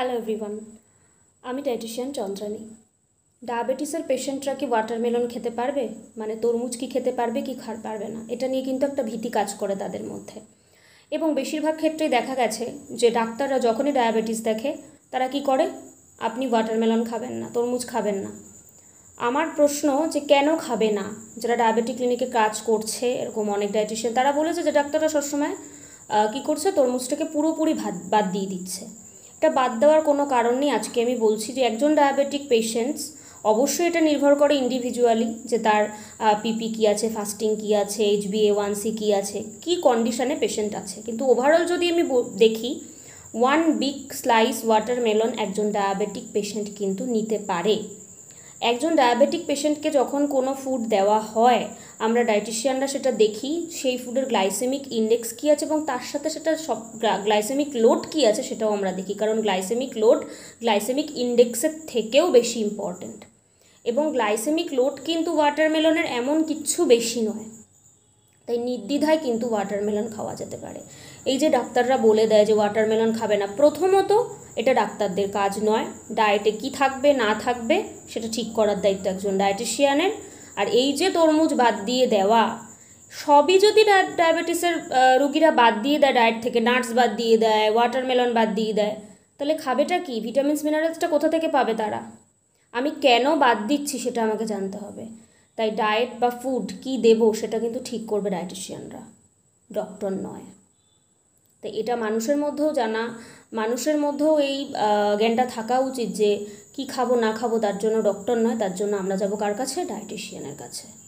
Hello everyone, আমি dietician Chandrani. ডায়াবেটিসের পেশেন্টরা কি ওয়াটারমেলন খেতে পারবে, মানে তরমুজ কি খেতে পারবে কি পারবে না, এটা নিয়ে কিন্তু একটা ভীতি কাজ করে তাদের মধ্যে। এবং বেশিরভাগ ক্ষেত্রেই দেখা গেছে যে ডাক্তাররা যখনই ডায়াবেটিস দেখে তারা কি করে, আপনি ওয়াটারমেলন খাবেন না, তরমুজ খাবেন না। আমার প্রশ্ন যে কেন খাবে না? যারা ডায়াবেটিক ক্লিনিকে কাজ করছে, এরকম অনেক ডায়েটিশিয়ান, তারা বলেছে যে ডাক্তাররা সবসময় কী করছে, তরমুজটাকে পুরোপুরি বাদ দিয়ে দিচ্ছে। এটা বাদ দেওয়ার কোনো কারণ নেই। আজকে আমি বলছি যে একজন ডায়াবেটিক পেশেন্টস, অবশ্যই এটা নির্ভর করে ইন্ডিভিজুয়ালি, যে তার পিপি কী আছে, ফাস্টিং কী আছে, HbA1c কী আছে, কী কন্ডিশনে পেশেন্ট আছে। কিন্তু ওভারঅল যদি আমি দেখি, 1 বিগ স্লাইস ওয়াটারমেলন একজন ডায়াবেটিক পেশেন্ট কিন্তু নিতে পারে। একজন ডায়াবেটিক পেশেন্টকে যখন কোনো ফুড দেওয়া হয়, আমরা ডায়েটিশিয়ানরা সেটা দেখি সেই ফুডের গ্লাইসেমিক ইন্ডেক্স কী আছে এবং তার সাথে সেটা সব গ্লাইসেমিক লোড কী আছে সেটাও আমরা দেখি, কারণ গ্লাইসেমিক লোড গ্লাইসেমিক ইন্ডেক্সের থেকেও বেশি ইম্পর্ট্যান্ট। এবং গ্লাইসেমিক লোড কিন্তু ওয়াটারমেলনের এমন কিচ্ছু বেশি নয়, তাই নির্দ্বিধায় কিন্তু ওয়াটারমেলন খাওয়া যেতে পারে। এই যে ডাক্তাররা বলে দেয় যে ওয়াটারমেলন খাবে না, প্রথমত এটা ডাক্তারদের কাজ নয়। ডায়েটে কি থাকবে না থাকবে সেটা ঠিক করার দায়িত্ব একজন ডায়েটিশিয়ানের। আর এই যে তরমুজ বাদ দিয়ে দেওয়া, সবই যদি ডায়াবেটিসের রুগীরা বাদ দিয়ে দেয় ডায়েট থেকে, নাটস বাদ দিয়ে দেয়, ওয়াটারমেলন বাদ দিয়ে দেয়, তাহলে খাবেটা কি? ভিটামিনস মিনারেলসটা কোথা থেকে পাবে তারা? আমি কেন বাদ দিচ্ছি সেটা আমাকে জানতে হবে। তাই ডায়েট বা ফুড কি দেবো সেটা কিন্তু ঠিক করবে ডায়েটিশিয়ানরা, ডক্টর নয়। তাই এটা মানুষের মধ্যেও জানা, মানুষের মধ্যেও এই জ্ঞানটা থাকা উচিত যে কি খাবো না খাবো তার জন্য ডক্টর নয়, তার জন্য আমরা যাবো কার কাছে? ডায়েটিশিয়ানের কাছে।